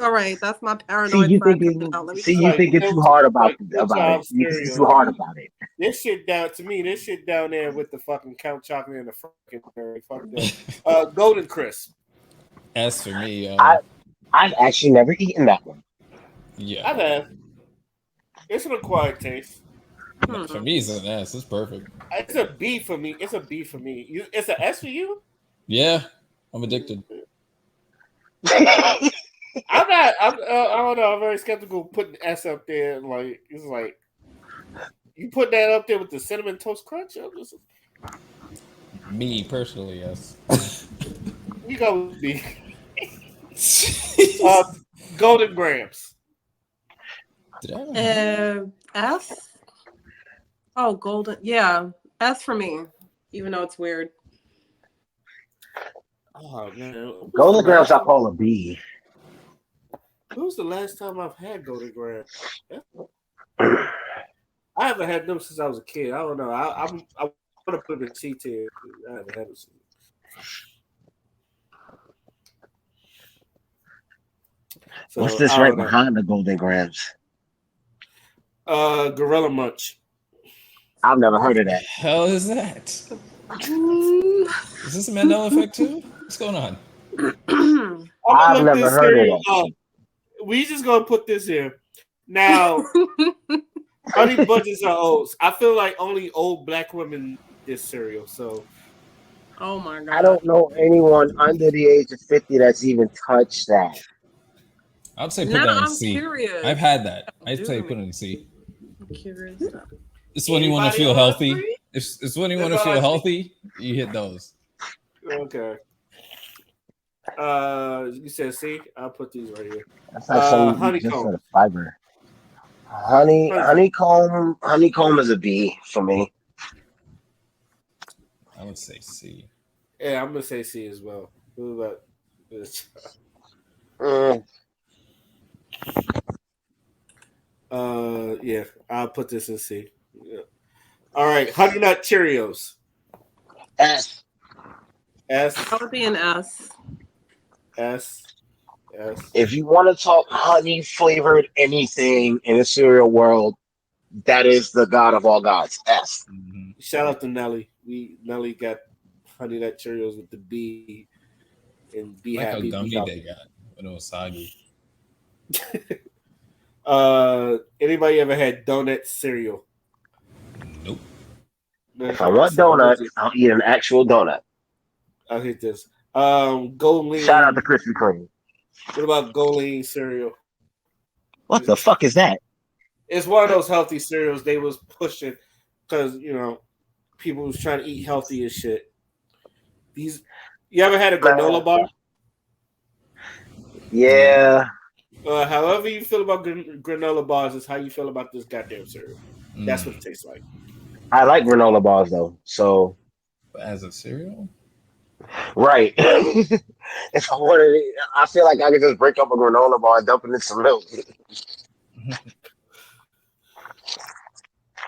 All right, that's my See, paranoid you side think coming out. Let me see, just. you thinking too hard about like it. Hilltop You think cereal. too hard about it. This shit down to me. This shit down there with the fucking Count Chocolate and the fucking fuck that. Golden Crisp. S for me, I've actually never eaten that one. yeah. I've had. It's an acquired taste. No, for me, it's an S. It's perfect. It's a B for me. It's a B for me. It's an S for you. Yeah, I'm addicted. I'm not. I don't know. I'm very skeptical putting S up there. Like it's like you put that up there with the cinnamon toast crunch. Me personally, yes. You go with me. Golden Grams. Did I ever have S. Oh, golden. Yeah, S for me. Even though it's weird. Oh man, Golden Grams I call a B. When was the last time I've had Golden Grams? I haven't had them since I was a kid. I don't know. I want to put them in C tier. I haven't had them since. So, What's this I right don't know. behind the Golden Grams? Gorilla Munch. I've never heard of that. hell is that? Is this a Mandela effect too? What's going on? I've never heard of that. We just gonna put this here. Now, Honey Bunches are oats. I feel like only old black women eat this cereal. So Oh my god. I don't know anyone under the age of 50 that's even touched that. I'd say put Now that in I'm C. curious. I've had that. I'd Do say me. put it in C. I'm curious. It's when you want to Anybody feel on healthy. three? It's when you want to feel healthy. You hit those. okay. You said C. I'll put these right here. That's like some just for the fiber. Honeycomb is a B for me. I would say C. Yeah, I'm gonna say C as well. What about this? Yeah, I'll put this in C. Yeah. All right, Honey Nut Cheerios. S. That would be an S. S. If you want to talk honey flavored anything in the cereal world, that is the god of all gods. S. Mm-hmm. Shout out to Nelly. Nelly got Honey Nut Cheerios with the B and B Like happy. how gummy they got when it was soggy. Anybody ever had donut cereal? Nope. If I want donuts, I'll eat an actual donut. I'll hit this. Goldleen. Shout out to Krispy Kreme. What about Goldleen cereal? What the fuck is that? It's one of those healthy cereals they was pushing because people was trying to eat healthy and shit. You ever had a granola bar? Yeah. However you feel about granola bars is how you feel about this goddamn cereal. That's what it tastes like. I like granola bars though, so. But as a cereal? Right. If I wanted it, I feel like I could just break up a granola bar and dump it in some milk.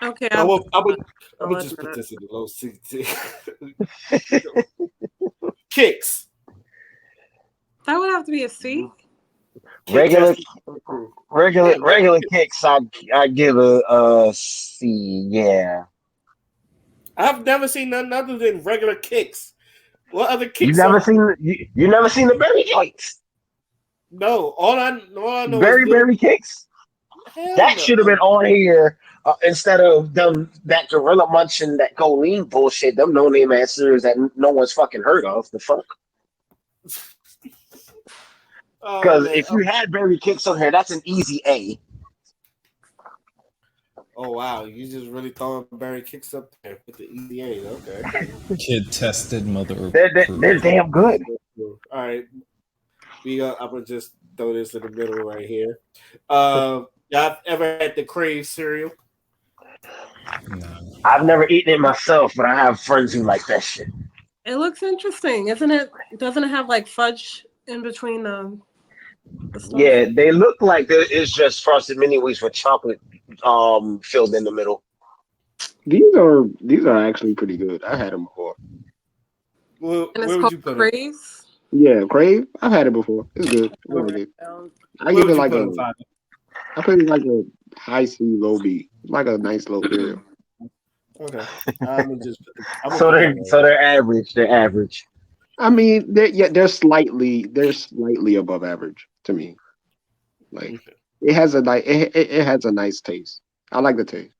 Okay. I would just put this in the low C. Kicks. That would have to be a C. Kid Regular, tested. regular kicks. I give a C. Yeah. I've never seen none other than regular kicks. What other You kicks never are? seen you never seen the berry joints. No, all I know is Berry little. berry kicks. Hell That no. should have been on here instead of them that gorilla munching that choline bullshit. Them no name ass cereals that no one's fucking heard of. The fuck. Oh Because man. if you had berry kicks on here, that's an easy A. Oh wow, you just really throwing Barry kicks up there with the EDA. Okay. Kid tested, mother They're approved. damn good. All right. I'm gonna just throw this in the middle right here. Y'all ever had the Crave cereal? No. I've never eaten it myself, but I have friends who like that shit. It looks interesting, isn't it? Doesn't it have like fudge in between the stuff? Yeah, they look like it's just frosted mini wheats with chocolate filled in the middle. These are actually pretty good. I had them before. Well, And it's where would called you put it? Crave. Yeah, Crave. I've had it before. It's good. I like it. I Where give would it you like put a. it, Father? I put it like a high C, low B. Like a nice low cereal. Okay. I'm gonna just. I'm gonna So put they're that so right. they're average. They're average. I mean, they're slightly above average to me. Like it has a nice it has a nice taste. I like the taste,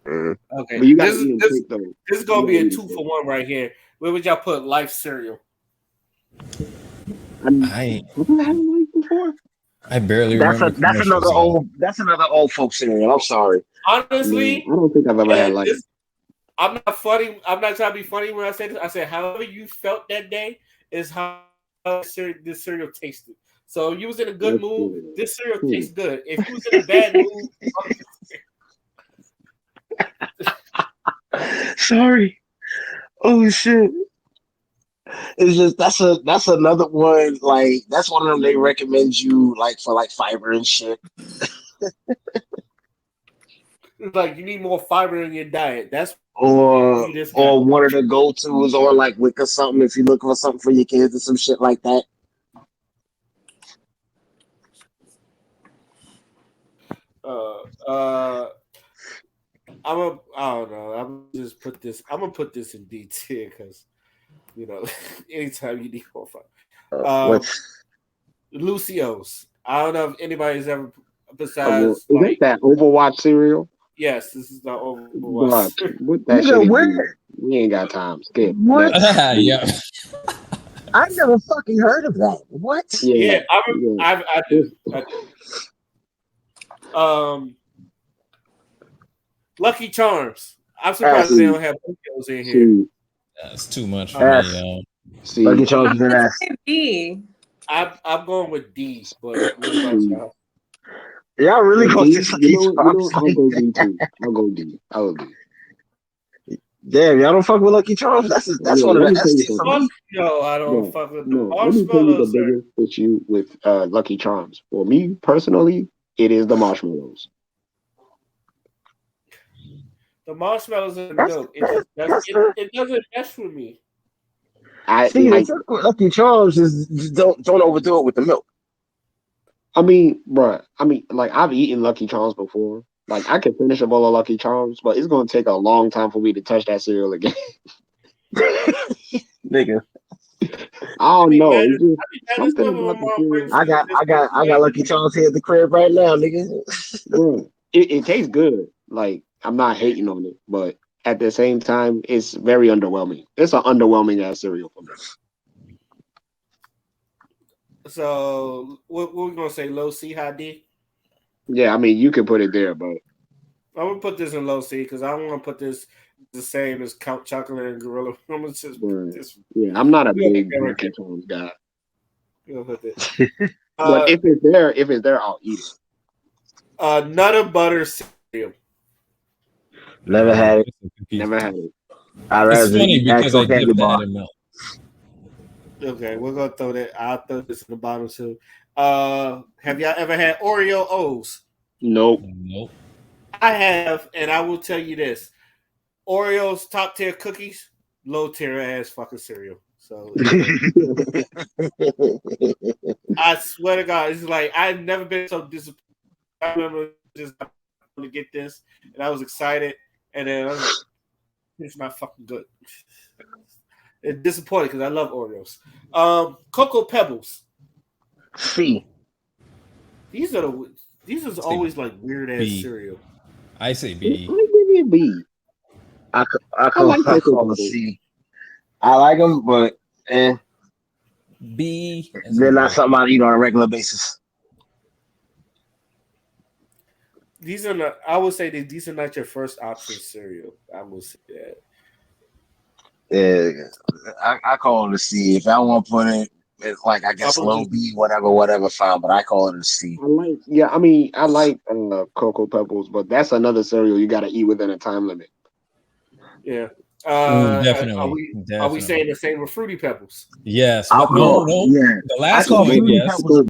Mm. Okay. but you gotta This eat them this quick though. this is You gonna gotta be a eat 'em 2-for-1 right here. Where would y'all put Life cereal? quick. I Have you had life before? I barely That's remember commercials. that's another old folk cereal. I'm sorry. Honestly, No, I don't think I've ever had and life. this I'm not funny. I'm not trying to be funny when I say this. I said, however you felt that day is how this cereal tasted. So you was in a good That's mood. good. This cereal tastes good. If you was in a bad mood, Sorry. Oh shit. It's just that's another one. Like that's one of them they recommend you like for like fiber and shit. like you need more fiber in your diet. That's Or you just got. or one of the go tos or like Wick or something if you're looking for something for your kids or some shit like that. I don't know. I'm gonna put this in D tier because anytime you need more fiber. What's Lucio's. I don't know if anybody's ever Well, besides is that like that Overwatch cereal? yes, this is the Bruh, Overwatch. what that shit nigga? is? Where? We ain't got time. Skip. What? Next. Yeah. I never fucking heard of that. What? Yeah. Yeah, Yeah. I do. I do. Lucky Charms. I'm surprised they Ass. don't have Lucio's in here. See, That's too much for Ass. me. see, Lucky Charms is an Let's ass. say B. I'm going with D, but what about y'all? Y'all really D. gonna just Lucky You know, Charms I'll like go that? D too. I'll go D. I'll D. Damn, y'all don't fuck with Lucky Charms. That's Yeah, one of let the me tell S you tier for something. Fuck me. no, I don't No, fuck with the no. Let me tell you the marshmallows, sir. biggest issue with Lucky Charms. For me personally, it is the marshmallows. The marshmallows and the That's milk. that's the It doesn't mess with me. I see the like. trick with Lucky Charms is just don't overdo it with the milk. I mean, bruh. I mean, like I've eaten Lucky Charms before. Like I can finish a bowl of Lucky Charms, but it's gonna take a long time for me to touch that cereal again. Nigga, I don't know. It's just I be mad as something well when my about the mom cereal. brings me this I got Lucky Charms here at the crib right now, nigga. Bro, it tastes good. Like I'm not hating on it, but at the same time, it's very underwhelming. It's an underwhelming ass cereal for me. So what we gonna say? Low C, high D. Yeah, I mean you can put it there, but I'm gonna put this in low C because I don't want to put this the same as Count Chocolate and Gorilla. I'm gonna just put this. yeah, I'm not a We're gonna big put that right Lucky Charms guy. there. We're gonna put this. But if it's there, I'll eat it. Nutter butter cereal. Never had it. Never had it. I'd It's rather funny eat because actual I candy dip that bar. in milk. Okay, we're gonna throw that. I'll throw this in the bottom too. Have y'all ever had Oreo O's? Nope. Nope. I have, and I will tell you this: Oreos top tier cookies. low tier ass fucking cereal. So I swear to God, it's like I've never been so disappointed. I remember just to get this, and I was excited, and then I was like, "It's not fucking good." It's disappointing because I love Oreos. Cocoa Pebbles. C. These are always like weird ass B. cereal. I say B. Let me give you a B. I I call like Cocoa a Pebbles. C. I like them, but B. they're not something I eat on a regular basis. These are not. I would say that these are not your first option cereal. I will say that. Yeah, I call it a C. If I want to put it, it's like I guess I'm gonna low just B, whatever, fine. But I call it a C. I like Cocoa Pebbles, but that's another cereal you got to eat within a time limit. yeah. Definitely. Are we saying the same with Fruity Pebbles? Yes, I'll but no. yeah. The I last call point, Fruity yes. Pebbles a